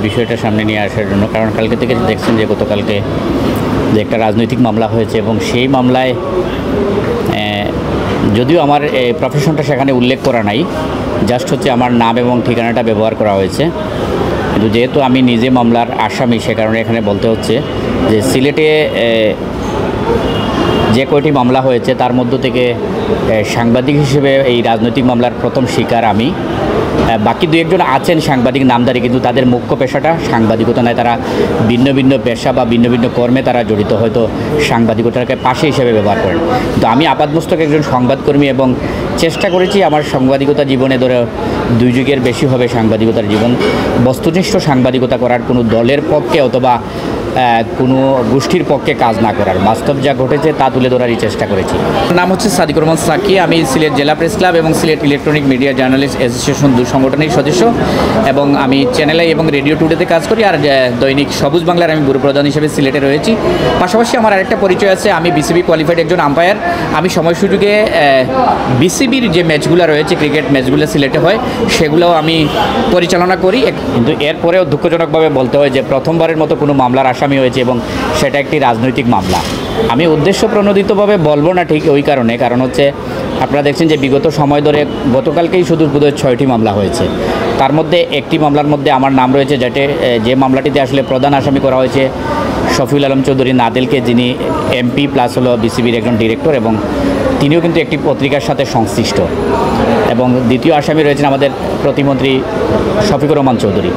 বিষয়টা সামনে নিয়ে আসার জন্য, কারণ কালকে থেকে দেখছেন যে গতকালকে যে একটা রাজনৈতিক মামলা হয়েছে এবং সেই মামলায় যদিও আমার প্রফেশনটা সেখানে উল্লেখ করা নাই, জাস্ট হচ্ছে আমার নাম এবং ঠিকানাটা ব্যবহার করা হয়েছে। কিন্তু যেহেতু আমি নিজে মামলার আসামি, সে কারণে এখানে বলতে হচ্ছে যে সিলেটে যে কয়টি মামলা হয়েছে তার মধ্য থেকে সাংবাদিক হিসেবে এই রাজনৈতিক মামলার প্রথম শিকার আমি। বাকি দু একজন আছেন সাংবাদিক নামধারী, কিন্তু তাদের মুখ্য পেশাটা সাংবাদিকতা নয়। তারা ভিন্ন ভিন্ন পেশা বা ভিন্ন ভিন্ন কর্মে তারা জড়িত, হয়তো সাংবাদিকতাকে পাশে হিসেবে ব্যবহার করেন। তো আমি আপাতমস্তক একজন সংবাদকর্মী এবং চেষ্টা করেছি আমার সাংবাদিকতা জীবনে ধরে 2 যুগের বেশি হবে সাংবাদিকতার জীবন, বস্তুনিষ্ঠ সাংবাদিকতা করার, কোনো দলের পক্ষে অথবা কোনো গোষ্ঠীর পক্ষে কাজ না করার, বাস্তব যা ঘটেছে তা তুলে ধরারই চেষ্টা করেছি। নাম হচ্ছে সাদিকুর রহমান সাকি। আমি সিলেট জেলা প্রেস ক্লাব এবং Sylhet electronic media journalist association 2 সংগঠনের সদস্য, এবং আমি চ্যানেলে এবং রেডিও টুডেতে কাজ করি, আর দৈনিক সবুজ বাংলার আমি ব্যুরো প্রধান হিসেবে সিলেটে রয়েছি। পাশাপাশি আমার আরেকটা পরিচয় আছে, আমি বিসিবি কোয়ালিফাইড একজন আম্পায়ার। আমি সময় সুযোগে বিসিবির যে ম্যাচগুলো রয়েছে, ক্রিকেট ম্যাচগুলো সিলেটে হয়, সেগুলোও আমি পরিচালনা করি। কিন্তু এরপরেও দুঃখজনকভাবে বলতে হয় যে প্রথমবারের মতো কোনো মামলার আসামি হয়েছে এবং সেটা একটি রাজনৈতিক মামলা। আমি উদ্দেশ্য প্রণোদিতভাবে বলবো না ঠিক ওই কারণ হচ্ছে আপনারা দেখছেন যে বিগত সময় ধরে গতকালকেই শুধু বোধহয় 6টি মামলা হয়েছে। তার মধ্যে একটি মামলার মধ্যে আমার নাম রয়েছে, যে মামলাটিতে আসলে প্রধান আসামি করা হয়েছে শফিউল আলম চৌধুরী নাদেলকে, যিনি এমপি প্লাস হলো বিসিবির একজন ডিরেক্টর, এবং তিনিও কিন্তু একটি পত্রিকার সাথে সংশ্লিষ্ট। এবং দ্বিতীয় আসামি রয়েছেন আমাদের প্রতিমন্ত্রী শফিকুর রহমান চৌধুরী।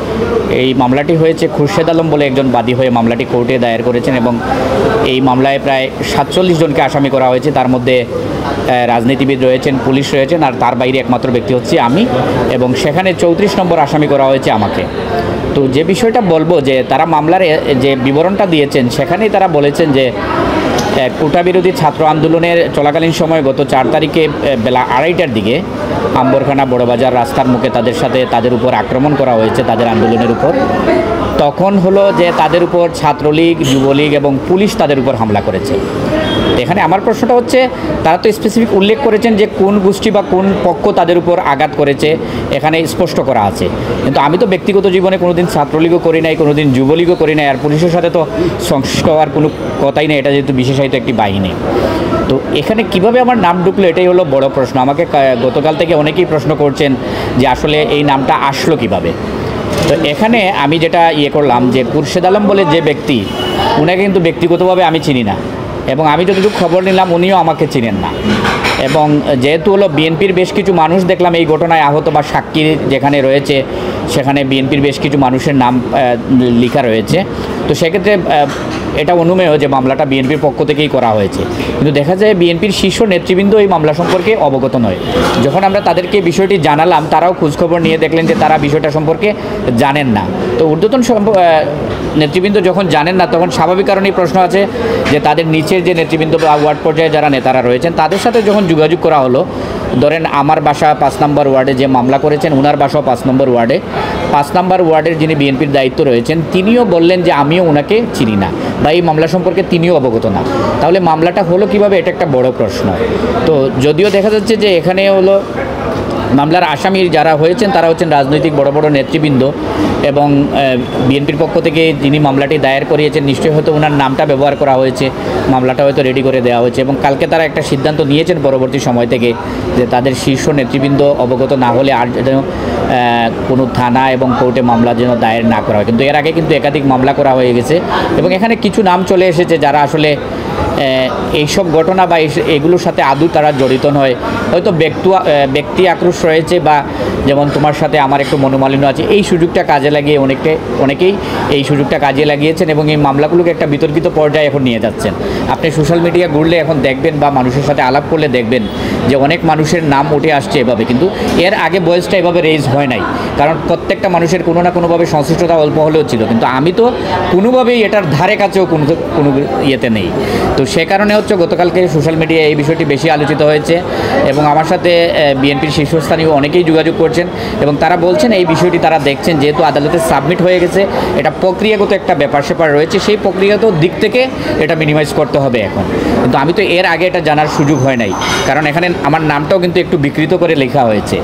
এই মামলাটি হয়েছে খুরশেদ আলম বলে একজন বাদী হয়ে মামলাটি কোর্টে দায়ের করেছেন, এবং এই মামলায় প্রায় 47 জনকে আসামি করা হয়েছে। তার মধ্যে রাজনীতিবিদ রয়েছেন, পুলিশ রয়েছেন, আর তার বাইরে একমাত্র ব্যক্তি হচ্ছে আমি, এবং সেখানে 34 নম্বর আসামি করা হয়েছে আমাকে। তো যে বিষয়টা বলবো যে তারা মামলার যে বিবরণটা দিয়েছেন, সেখানেই তারা বলেছেন যে কোটা বিরোধী ছাত্র আন্দোলনের চলাকালীন সময় গত 4 তারিখে বেলা 2:30টার দিকে আম্বরখানা বড়বাজার রাস্তার মুখে তাদের উপর আক্রমণ করা হয়েছে, তাদের আন্দোলনের উপর। তখন হলো যে তাদের উপর ছাত্রলীগ, যুবলীগ এবং পুলিশ তাদের উপর হামলা করেছে। এখানে আমার প্রশ্নটা হচ্ছে, তারা তো স্পেসিফিক উল্লেখ করেছেন যে কোন গোষ্ঠী বা কোন পক্ষ তাদের উপর আঘাত করেছে, এখানে স্পষ্ট করা আছে। কিন্তু আমি তো ব্যক্তিগত জীবনে কোনোদিন ছাত্রলীগও করি নাই, কোনোদিন যুবলীগও করি নাই, আর পুলিশের সাথে তো সংশ্লিষ্ট হওয়ার কোনো কথাই নেই, এটা যেহেতু বিশেষায়িত একটি বাহিনী। তো এখানে কিভাবে আমার নাম ঢুকলো, এটাই হলো বড় প্রশ্ন। আমাকে গতকাল থেকে অনেকেই প্রশ্ন করছেন যে আসলে এই নামটা আসলো কিভাবে। তো এখানে আমি যেটা করলাম যে খুরশেদ আলম বলে যে ব্যক্তি, উনাকে কিন্তু ব্যক্তিগতভাবে আমি চিনি না, এবং আমি যতটুকু খবর নিলাম উনিও আমাকে চিনেন না। এবং যেহেতু হলো বিএনপির বেশ কিছু মানুষ দেখলাম এই ঘটনায় আহত বা সাক্ষী যেখানে রয়েছে, সেখানে বিএনপির বেশ কিছু মানুষের নাম লেখা রয়েছে। তো সেক্ষেত্রে এটা অনুমেয় যে মামলাটা বিএনপির পক্ষ থেকেই করা হয়েছে। কিন্তু দেখা যায় বিএনপির শীর্ষ নেতৃবৃন্দ এই মামলা সম্পর্কে অবগত নয়। যখন আমরা তাদেরকে বিষয়টি জানালাম, তারাও খোঁজখবর নিয়ে দেখলেন যে তারা বিষয়টা সম্পর্কে জানেন না। তো ঊর্ধ্বতন নেতৃবৃন্দ যখন জানেন না, তখন স্বাভাবিক কারণেই প্রশ্ন আছে যে তাদের নিচের যে নেতৃবৃন্দ বা ওয়ার্ড পর্যায়ে যারা নেতারা রয়েছেন, তাদের সাথে যখন যোগাযোগ করা হলো, ধরেন আমার বাসা 5 নম্বর ওয়ার্ডে, যে মামলা করেছেন ওনার বাসাও 5 নম্বর ওয়ার্ডে, 5 নম্বর ওয়ার্ডের যিনি বিএনপির দায়িত্ব রয়েছেন, তিনিও বললেন যে আমিও ওনাকে চিনি না বা এই মামলা সম্পর্কে তিনিও অবগত না। তাহলে মামলাটা হলো কিভাবে, এটা একটা বড় প্রশ্ন। তো যদিও দেখা যাচ্ছে যে এখানে হলো মামলার আসামি যারা হয়েছেন তারা হচ্ছেন রাজনৈতিক বড় বড় নেতৃবৃন্দ, এবং বিএনপির পক্ষ থেকে যিনি মামলাটি দায়ের করিয়েছেন নিশ্চয়ই হয়তো ওনার নামটা ব্যবহার করা হয়েছে, মামলাটা হয়তো রেডি করে দেওয়া হয়েছে, এবং কালকে তারা একটা সিদ্ধান্ত নিয়েছেন পরবর্তী সময় থেকে যে তাদের শীর্ষ নেতৃবৃন্দ অবগত না হলে আর যেন কোনো থানা এবং কোর্টে মামলা যেন দায়ের না করা হয়। কিন্তু এর আগে কিন্তু একাধিক মামলা করা হয়ে গেছে, এবং এখানে কিছু নাম চলে এসেছে যারা আসলে এইসব ঘটনা বা এগুলোর সাথে আদৌ তারা জড়িত নয়। হয়তো ব্যক্তি আক্রোশ রয়েছে, বা যেমন তোমার সাথে আমার একটু মনোমালিন্য আছে, এই সুযোগটা কাজে লাগিয়ে অনেকেই এই সুযোগটা কাজে লাগিয়েছেন এবং এই মামলাগুলোকে একটা বিতর্কিত পর্যায়ে এখন নিয়ে যাচ্ছেন। আপনি সোশ্যাল মিডিয়া ঘুরলে এখন দেখবেন বা মানুষের সাথে আলাপ করলে দেখবেন যে অনেক মানুষের নাম উঠে আসছে এভাবে, কিন্তু এর আগে বয়সটা এভাবে রেজ হয় নাই, কারণ প্রত্যেকটা মানুষের কোনো না কোনোভাবে সংশ্লিষ্টতা অল্প হলেও ছিল, কিন্তু আমি তো কোনোভাবেই এটার ধারে কাছেও কোনো ইয়েতে নেই। তো সে কারণে হচ্ছে গতকালকে সোশ্যাল মিডিয়ায় এই বিষয়টি বেশি আলোচিত হয়েছে এবং আমার সাথে বিএনপির শীর্ষস্থানীয় অনেকেই যোগাযোগ করছেন এবং তারা বলছেন এই বিষয়টি তারা দেখছেন যেহেতু আদালতে সাবমিট হয়ে গেছে, এটা প্রক্রিয়াগত একটা ব্যাপার স্যাপার রয়েছে, সেই প্রক্রিয়াগত দিক থেকে এটা মিনিমাইজ করতে হবে এখন। কিন্তু আমি তো এর আগে এটা জানার সুযোগ হয় নাই, কারণ এখানে আমার নামটাও কিন্তু একটু বিকৃত করে লেখা হয়েছে।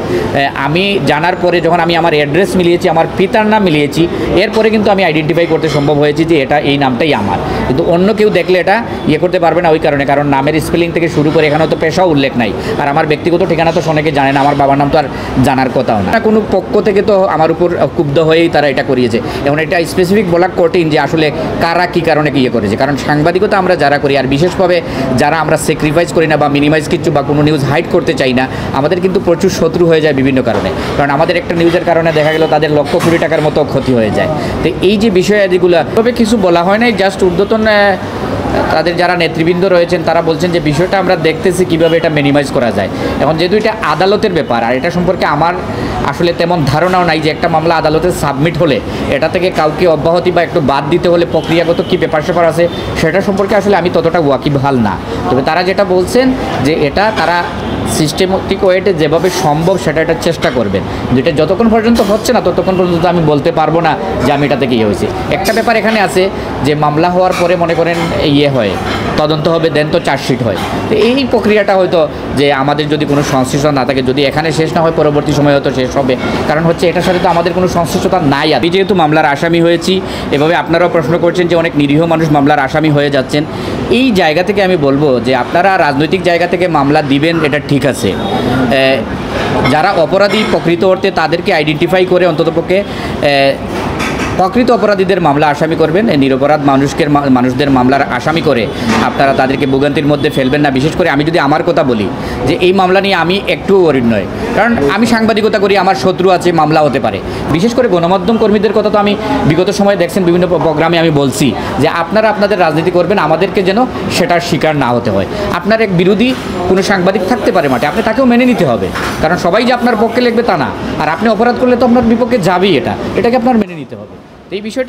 আমি জানার পরে যখন আমি আমার অ্যাড্রেস মিলিয়েছি, আমার পিতার নাম মিলিয়েছি, এরপরে কিন্তু আমি আইডেন্টিফাই করতে সম্ভব হয়েছে যে এটা এই নামটাই আমার। কিন্তু অন্য কেউ দেখলে এটা করতে পারবে না ওই কারণে, কারণ নামের স্পেলিং থেকে শুরু করে এখানেও তো পেশাও উল্লেখ নাই, আর আমার ব্যক্তিগত ঠিকানা তো অনেকে জানে না, আমার বাবার নাম তো আর জানার কথাও না। কোনো পক্ষ থেকে তো আমার উপর ক্ষুব্ধ হয়েই তারা এটা করিয়েছে। এখন এটা স্পেসিফিক বলা কঠিন যে আসলে কারা কী কারণে করেছে, কারণ সাংবাদিকতা আমরা যারা করি আর বিশেষভাবে যারা আমরা স্যাক্রিফাইস করি না বা মিনিমাইজ কিছু বা কোনো নিউজ হাইড করতে চাই না, আমাদের কিন্তু প্রচুর শত্রু হয়ে যায় বিভিন্ন কারণে। কারণ আমাদের একটা নিউজের কারণে দেখা গেল তাদের লক্ষ কোটি টাকার মতো ক্ষতি হয়ে যায়। তো এই যে বিষয়াদিগুলো তবে কিছু বলা হয় নাই, জাস্ট ঊর্ধ্বতন তাদের যারা নেতৃবৃন্দ রয়েছেন তারা বলছেন যে বিষয়টা আমরা দেখতেছি কীভাবে এটা মিনিমাইজ করা যায়। এখন যেহেতু এটা আদালতের ব্যাপার আর এটা সম্পর্কে আমার আসলে তেমন ধারণাও নাই যে একটা মামলা আদালতে সাবমিট হলে এটা থেকে কাউকে অব্যাহতি বা একটু বাদ দিতে হলে প্রক্রিয়াগত কী ব্যাপার স্যাপার আছে সেটা সম্পর্কে আসলে আমি ততটা ওয়াকিবহাল না। তবে তারা যেটা বলছেন যে এটা তারা সিস্টেমেটিক ওয়েতে যেভাবে সম্ভব সেটা এটা চেষ্টা করবেন, যেটা যতক্ষণ পর্যন্ত হচ্ছে না ততক্ষণ পর্যন্ত আমি বলতে পারবো না যে আমি এটা থেকে হয়েছে। একটা ব্যাপার এখানে আছে যে মামলা হওয়ার পরে মনে করেন হয় তদন্ত হবে, দেন তো চার্জশিট হয়। তো এই প্রক্রিয়াটা হয়তো যে আমাদের যদি কোনো সংশ্লিষ্টতা না থাকে, যদি এখানে শেষ না হয় পরবর্তী সময় হয়তো শেষ হবে, কারণ হচ্ছে এটার সাথে তো আমাদের কোনো সংশ্লিষ্টতা নাই। আমি যেহেতু মামলার আসামি হয়েছি, এভাবে আপনারাও প্রশ্ন করছেন যে অনেক নিরীহ মানুষ মামলার আসামি হয়ে যাচ্ছেন, এই জায়গা থেকে আমি বলবো যে আপনারা রাজনৈতিক জায়গা থেকে মামলা দিবেন এটা ঠিক আছে, যারা অপরাধী প্রকৃত অর্থে তাদেরকে আইডেন্টিফাই করে অন্ততপক্ষে প্রকৃত অপরাধীদের মামলা আসামি করবেন, নিরপরাধ মানুষদের মামলার আসামি করে আপনারা তাদেরকে ভোগান্তির মধ্যে ফেলবেন না। বিশেষ করে আমি যদি আমার কথা বলি যে এই মামলা নিয়ে আমি একটুও ওরিড নয়, কারণ আমি সাংবাদিকতা করি, আমার শত্রু আছে, মামলা হতে পারে। বিশেষ করে গণমাধ্যম কর্মীদের কথা তো আমি বিগত সময়ে দেখছেন বিভিন্ন প্রোগ্রামে আমি বলছি যে আপনারা আপনাদের রাজনীতি করবেন, আমাদেরকে যেন সেটার শিকার না হতে হয়। আপনার এক বিরোধী কোনো সাংবাদিক থাকতে পারে মাঠে, আপনি তাকেও মেনে নিতে হবে, কারণ সবাই যে আপনার পক্ষে লিখবে তা না, আর আপনি অপরাধ করলে তো আপনার বিপক্ষে যাবেই, এটাকে আপনার মেনে নিতে হবে। এই বিষয়টা